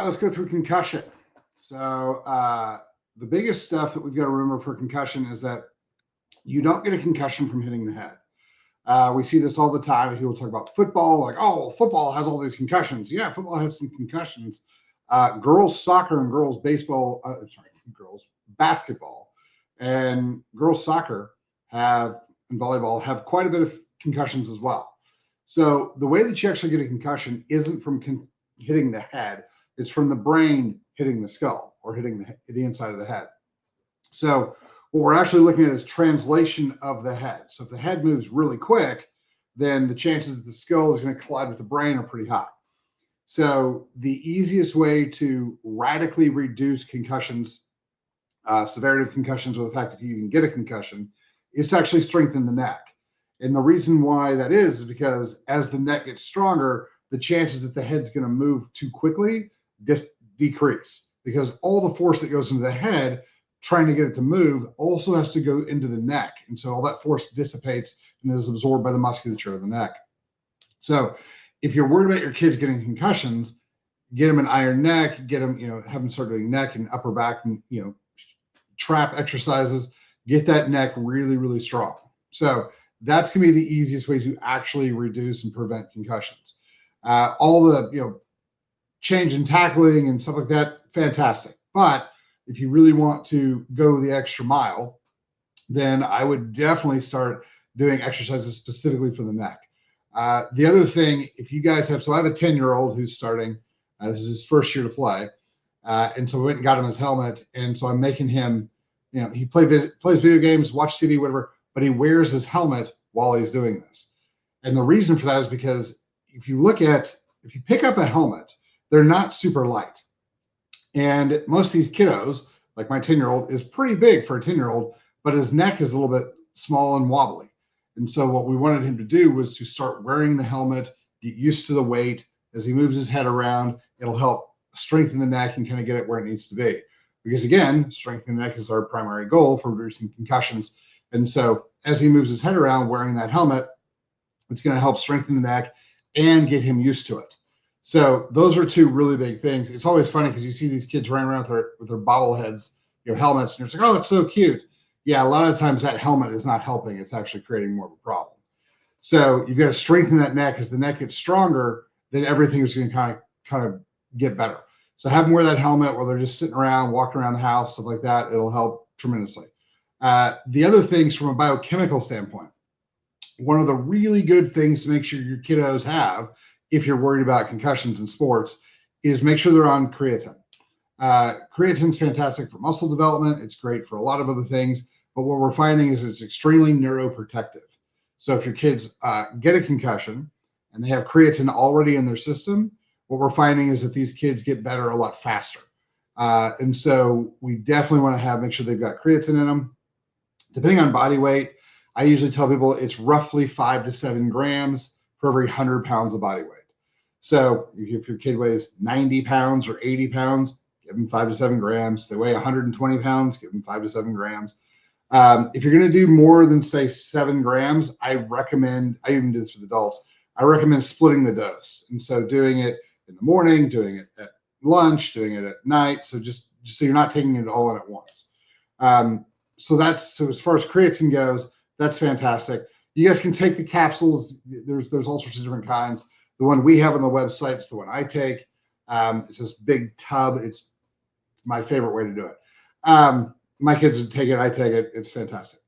let's go through concussion. So the biggest stuff that we've got to remember for concussion is that you don't get a concussion from hitting the head. We see this all the time. People talk about football, like, oh, football has all these concussions. Yeah, football has some concussions. Girls soccer and girls baseball, girls basketball and girls soccer and volleyball have quite a bit of concussions as well. So the way that you actually get a concussion isn't from hitting the head. It's from the brain hitting the skull or hitting the inside of the head. So what we're actually looking at is translation of the head. So if the head moves really quick, then the chances that the skull is going to collide with the brain are pretty high. So the easiest way to radically reduce concussions, severity of concussions, or the fact that you even get a concussion, is to actually strengthen the neck. And the reason why that is because as the neck gets stronger, the chances that the head's going to move too quickly decrease, because all the force that goes into the head trying to get it to move also has to go into the neck. And so all that force dissipates and is absorbed by the musculature of the neck. So if you're worried about your kids getting concussions, get them an iron neck, get them, have them start doing neck and upper back and, trap exercises, get that neck really, really strong. So that's going to be the easiest way to actually reduce and prevent concussions. All the, change in tackling and stuff like that, fantastic. But if you really want to go the extra mile, then I would definitely start doing exercises specifically for the neck. The other thing, if you guys have, so I have a 10-year-old who's starting, this is his first year to play. And so we went and got him his helmet. And so I'm making him, he plays video games, watch TV, whatever, but he wears his helmet while he's doing this. And the reason for that is because if you pick up a helmet, they're not super light. And most of these kiddos, like my 10-year-old, is pretty big for a 10-year-old, but his neck is a little bit small and wobbly. And so what we wanted him to do was to start wearing the helmet, get used to the weight. As he moves his head around, it'll help strengthen the neck and kind of get it where it needs to be. Because again, strengthening the neck is our primary goal for reducing concussions. And so as he moves his head around wearing that helmet, it's going to help strengthen the neck and get him used to it. So those are two really big things. It's always funny because you see these kids running around with their bobbleheads, helmets, and you're just like, oh, that's so cute. Yeah, a lot of times that helmet is not helping. It's actually creating more of a problem. So you've got to strengthen that neck. As the neck gets stronger, then everything is going to kind of get better. So have them wear that helmet while they're just sitting around, walking around the house, stuff like that. It'll help tremendously. The other things from a biochemical standpoint, one of the really good things to make sure your kiddos have, if you're worried about concussions in sports, is make sure they're on creatine. Creatine is fantastic for muscle development. It's great for a lot of other things. But what we're finding is it's extremely neuroprotective. So if your kids get a concussion and they have creatine already in their system, what we're finding is that these kids get better a lot faster. And so we definitely want to make sure they've got creatine in them. Depending on body weight, I usually tell people it's roughly 5 to 7 grams for every 100 pounds of body weight. So if your kid weighs 90 pounds or 80 pounds, give them 5 to 7 grams. If they weigh 120 pounds, give them 5 to 7 grams. If you're going to do more than, say, 7 grams, I even do this with adults, I recommend splitting the dose. And so doing it in the morning, doing it at lunch, doing it at night. So just so you're not taking it all in at once. So as far as creatine goes, that's fantastic. You guys can take the capsules. There's all sorts of different kinds. The one we have on the website is the one I take. It's this big tub. It's my favorite way to do it. My kids would take it. I take it. It's fantastic.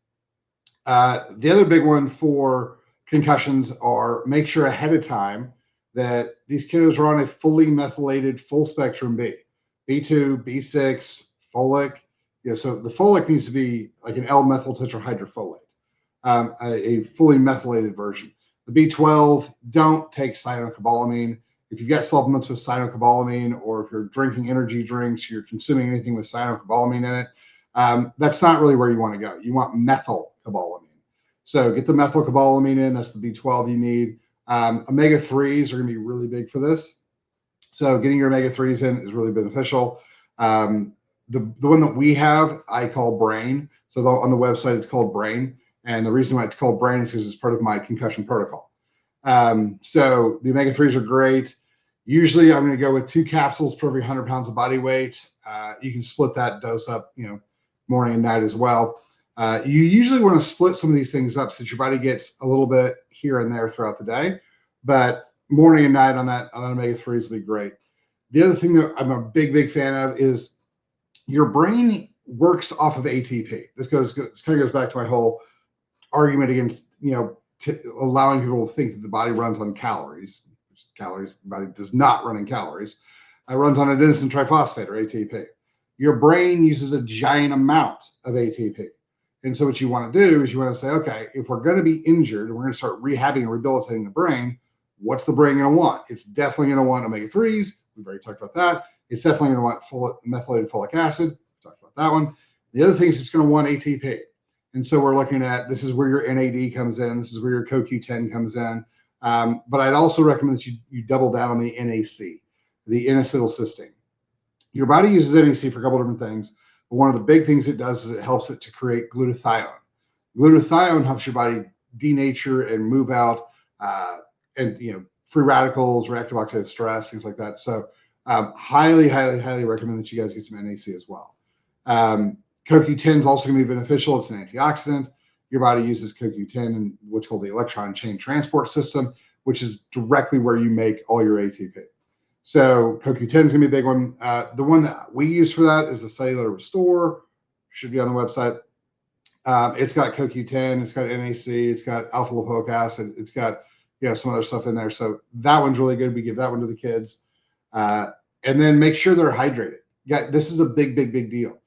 The other big one for concussions are make sure ahead of time that these kiddos are on a fully methylated full spectrum B2, B6, folic. So the folic needs to be like an L-methyl tetrahydrofolate, a fully methylated version. The B12, don't take cyanocobalamin. If you've got supplements with cyanocobalamin, or if you're drinking energy drinks, you're consuming anything with cyanocobalamin in it, that's not really where you want to go. You want methylcobalamin. So get the methylcobalamin in. That's the B12 you need. Omega-3s are going to be really big for this. So getting your omega-3s in is really beneficial. The one that we have, I call Brain. So on the website, it's called Brain. And the reason why it's called Brain is because it's part of my concussion protocol. So the omega-3s are great. Usually I'm going to go with 2 capsules per every 100 pounds of body weight. You can split that dose up, morning and night as well. You usually want to split some of these things up so that your body gets a little bit here and there throughout the day, but morning and night on that omega-3s will be great. The other thing that I'm a big fan of is your brain works off of ATP. This kind of goes back to my whole argument against, allowing people to think that the body runs on calories. The body does not run in calories. It runs on adenosine triphosphate, or ATP. Your brain uses a giant amount of ATP. And so what you want to do is you want to say, okay, if we're going to be injured and we're going to start rehabbing and rehabilitating the brain, what's the brain going to want? It's definitely going to want omega-3s. We've already talked about that. It's definitely going to want methylated folic acid. We talked about that one. The other thing is it's going to want ATP. And so we're looking at, this is where your NAD comes in. This is where your CoQ10 comes in. But I'd also recommend that you double down on the NAC, the N-acetylcysteine. Your body uses NAC for a couple different things. But one of the big things it does is it helps it to create glutathione. Glutathione helps your body denature and move out free radicals, reactive oxidative stress, things like that. So highly recommend that you guys get some NAC as well. CoQ10 is also going to be beneficial. It's an antioxidant. Your body uses CoQ10 in what's called the electron chain transport system, which is directly where you make all your ATP. So CoQ10 is going to be a big one. The one that we use for that is the Cellular Restore. Should be on the website. It's got CoQ10, it's got NAC, it's got alpha lipoic acid, it's got some other stuff in there. So that one's really good. We give that one to the kids, and then make sure they're hydrated. Yeah, this is a big deal.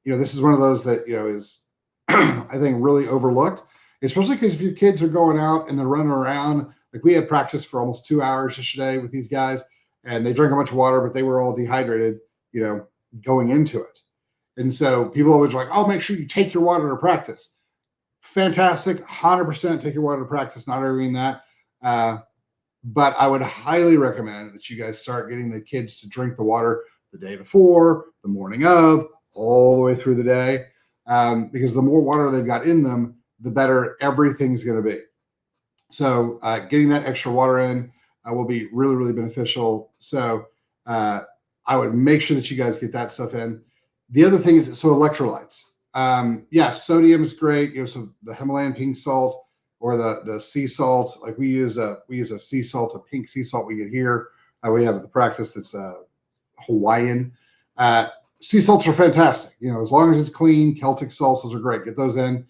This is one of those that is I think really overlooked, especially because if your kids are going out and they're running around. Like we had practice for almost 2 hours yesterday with these guys, and they drank a bunch of water, but they were all dehydrated, going into it. And so people always are like, oh, make sure you take your water to practice. Fantastic. 100% take your water to practice. Not arguing that. But I would highly recommend that you guys start getting the kids to drink the water the day before, the morning of, all the way through the day. Because the more water they've got in them, the better everything's going to be. So getting that extra water in will be really beneficial. So I would make sure that you guys get that stuff in. The other thing is, electrolytes. Yes, sodium is great. So the Himalayan pink salt or the sea salt, like we use a sea salt, a pink sea salt we get here. We have at the practice that's Hawaiian. Sea salts are fantastic. As long as it's clean, Celtic salts, those are great. Get those in.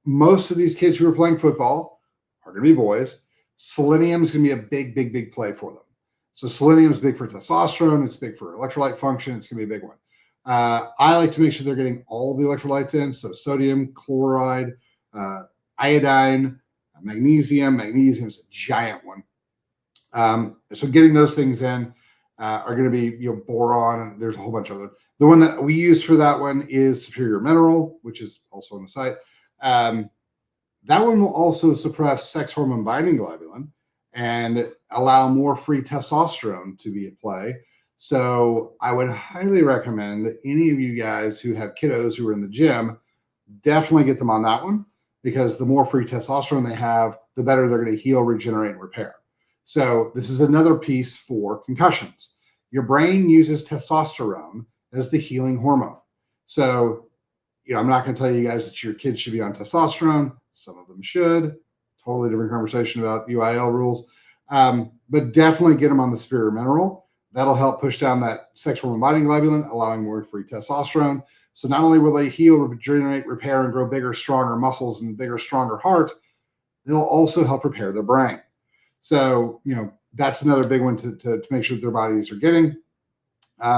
Most of these kids who are playing football are going to be boys. Selenium is going to be a big play for them. So selenium is big for testosterone. It's big for electrolyte function. It's going to be a big one. I like to make sure they're getting all the electrolytes in. So sodium, chloride, iodine, magnesium. Magnesium is a giant one. So getting those things in are going to be, boron, and there's a whole bunch of other. The one that we use for that one is Superior Mineral, which is also on the site. That one will also suppress sex hormone binding globulin and allow more free testosterone to be at play. So I would highly recommend any of you guys who have kiddos who are in the gym, definitely get them on that one, because the more free testosterone they have, the better they're going to heal, regenerate, and repair. So this is another piece for concussions. Your brain uses testosterone as the healing hormone. So I'm not going to tell you guys that your kids should be on testosterone. Some of them should. Totally different conversation about UIL rules. But definitely get them on the Superior Mineral. That'll help push down that sex hormone binding globulin, allowing more free testosterone. So not only will they heal, regenerate, repair, and grow bigger, stronger muscles and bigger, stronger heart, they'll also help repair their brain. So, that's another big one to make sure that their bodies are getting.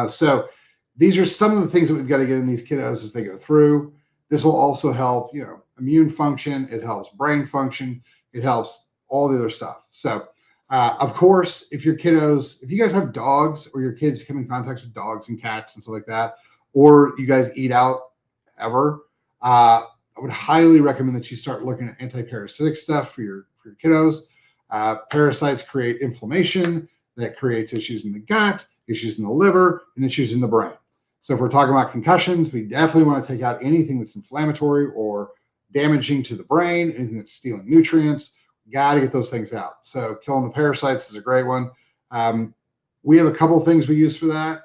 So these are some of the things that we've got to get in these kiddos as they go through. This will also help, immune function. It helps brain function. It helps all the other stuff. So, of course, if you guys have dogs or your kids come in contact with dogs and cats and stuff like that, or you guys eat out ever, I would highly recommend that you start looking at anti-parasitic stuff for your kiddos. Parasites create inflammation that creates issues in the gut, issues in the liver, and issues in the brain. So if we're talking about concussions, we definitely want to take out anything that's inflammatory or damaging to the brain, anything that's stealing nutrients. got to get those things out. So killing the parasites is a great one. We have a couple of things we use for that.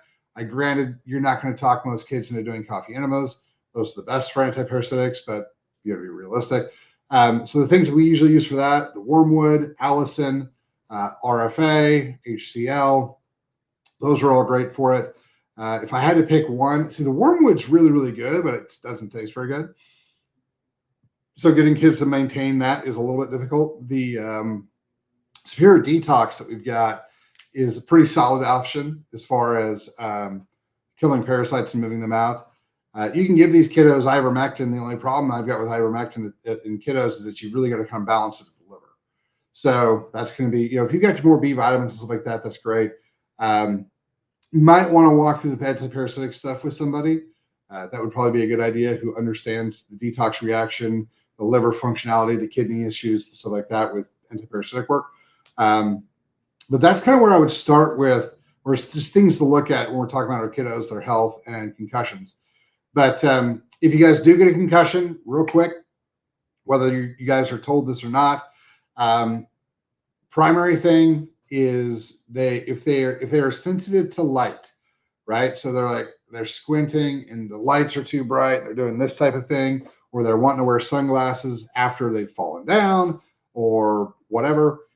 Granted, you're not going to talk most kids into doing coffee enemas. Those are the best for antiparasitics, but you got to be realistic. So the things that we usually use for that, the wormwood, allicin, RFA, HCl, those are all great for it. If I had to pick one, see, the wormwood's really, really good, but it doesn't taste very good. So getting kids to maintain that is a little bit difficult. The Superior Detox that we've got is a pretty solid option as far as killing parasites and moving them out. You can give these kiddos ivermectin. The only problem I've got with ivermectin in kiddos is that you've really got to kind of balance it with the liver. So that's going to be, if you've got more B vitamins and stuff like that, that's great. You might want to walk through the antiparasitic stuff with somebody. That would probably be a good idea, who understands the detox reaction, the liver functionality, the kidney issues, stuff like that with antiparasitic work. But that's kind of where I would start with, or just things to look at when we're talking about our kiddos, their health and concussions. But if you guys do get a concussion, real quick, whether you guys are told this or not, primary thing is if they are sensitive to light, right? So they're squinting and the lights are too bright, they're doing this type of thing, or they're wanting to wear sunglasses after they've fallen down or whatever.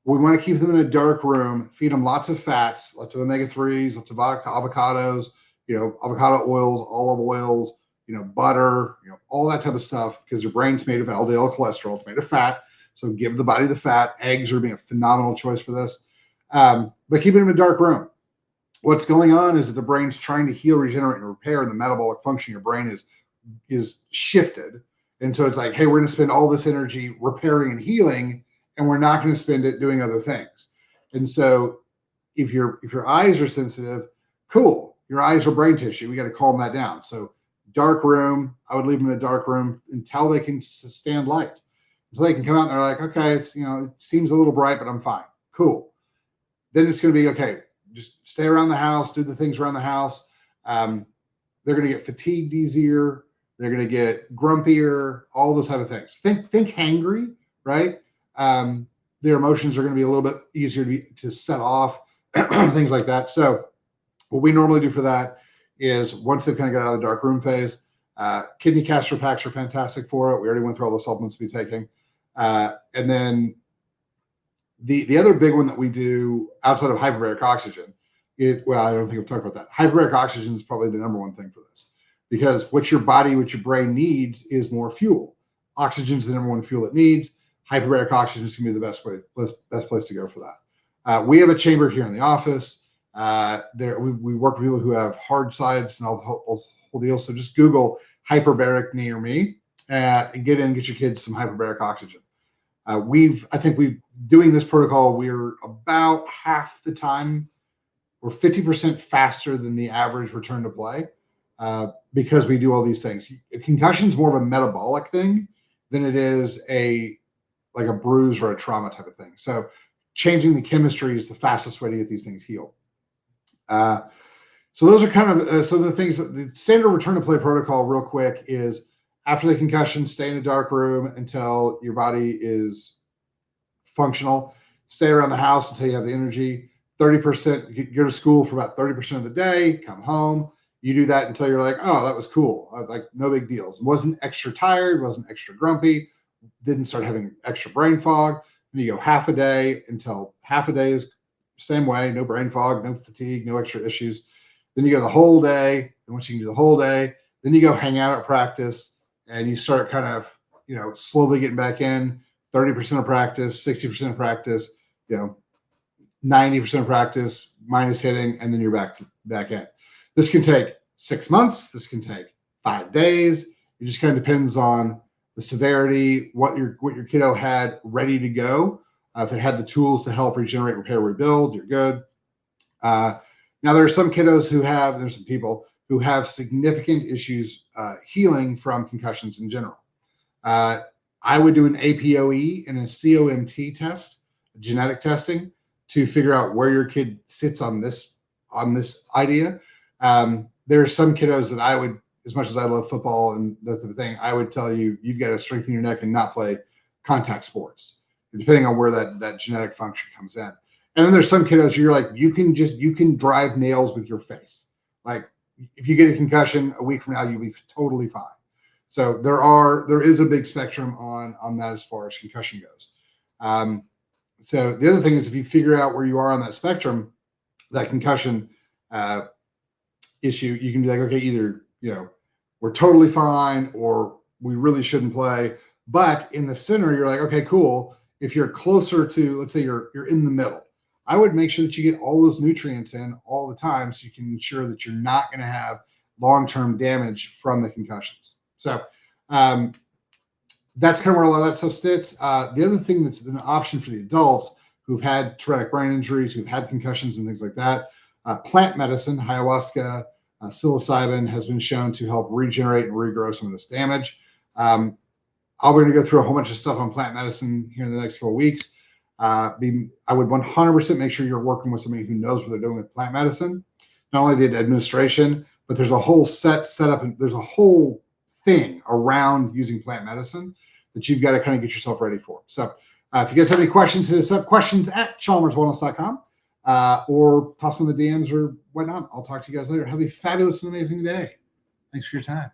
We want to keep them in a dark room, feed them lots of fats, lots of omega-3s, lots of avocados, avocado oils, olive oils, butter, all that type of stuff, because your brain's made of LDL cholesterol, it's made of fat. So give the body the fat. Eggs are being a phenomenal choice for this. But keep it in a dark room. What's going on is that the brain's trying to heal, regenerate, and repair, and the metabolic function of your brain is shifted. And so it's like, hey, we're going to spend all this energy repairing and healing, and we're not going to spend it doing other things. And so if your eyes are sensitive, cool. Your eyes are brain tissue. We got to calm that down. So dark room, I would leave them in a dark room until they can stand light. So they can come out and they're like, okay, it's, it seems a little bright, but I'm fine. Cool. Then it's going to be, okay, just stay around the house, do the things around the house. They're going to get fatigued easier. They're going to get grumpier, all those type of things. Think hangry, right? Their emotions are going to be a little bit easier to set off, things like that. So what we normally do for that is, once they've kind of got out of the dark room phase, kidney castor packs are fantastic for it. We already went through all the supplements to be taking. And then the other big one that we do outside of hyperbaric oxygen, I don't think I've talked about that. Hyperbaric oxygen is probably the number one thing for this, because what your brain needs is more fuel. Oxygen is the number one fuel it needs. Hyperbaric oxygen is going to be the best place to go for that. We have a chamber here in the office. We work with people who have hard sides and all the whole deal. So just Google hyperbaric near me and get your kids some hyperbaric oxygen. I think we've doing this protocol, we're about half the time, we're 50% faster than the average return to play, because we do all these things. Concussion is more of a metabolic thing than it is like a bruise or a trauma type of thing. So changing the chemistry is the fastest way to get these things healed. So those are kind of some of the things. The standard return to play protocol, real quick, is after the concussion, stay in a dark room until your body is functional. Stay around the house until you have the energy. 30%, go to school for about 30% of the day, come home. You do that until you're like, oh, that was cool. Like, no big deals. Wasn't extra tired, wasn't extra grumpy, didn't start having extra brain fog. And you go half a day until half a day is same way, no brain fog, no fatigue, no extra issues. Then you go the whole day, and once you can do the whole day, then you go hang out at practice, and you start kind of, slowly getting back in. 30% of practice, 60% of practice, 90% of practice, minus hitting, and then you're back in. This can take 6 months. This can take 5 days. It just kind of depends on the severity, what your kiddo had ready to go. If it had the tools to help regenerate, repair, rebuild, you're good. Now, there are some kiddos there's some people who have significant issues healing from concussions in general. I would do an APOE and a COMT test, genetic testing, to figure out where your kid sits on this idea. There are some kiddos that I would, as much as I love football and that type of thing, I would tell you, you've got to strengthen your neck and not play contact sports. depending on where that genetic function comes in. And then there's some kiddos you're like, you can drive nails with your face. Like if you get a concussion a week from now, you'll be totally fine. So there is a big spectrum on that as far as concussion goes. So the other thing is if you figure out where you are on that spectrum, that concussion issue, you can be like, okay, either, we're totally fine or we really shouldn't play. But in the center, you're like, okay, cool. If you're closer to, let's say you're in the middle, I would make sure that you get all those nutrients in all the time so you can ensure that you're not going to have long-term damage from the concussions. So that's kind of where a lot of that stuff sits. The other thing that's an option for the adults who've had traumatic brain injuries, who've had concussions and things like that, plant medicine, ayahuasca, psilocybin has been shown to help regenerate and regrow some of this damage. We're going to go through a whole bunch of stuff on plant medicine here in the next couple of weeks. I would 100% make sure you're working with somebody who knows what they're doing with plant medicine. Not only the administration, but there's a whole setup, and there's a whole thing around using plant medicine that you've got to kind of get yourself ready for. So if you guys have any questions, hit us up, questions@chalmerswellness.com, or toss them in the DMs or whatnot. I'll talk to you guys later. Have a fabulous and amazing day. Thanks for your time.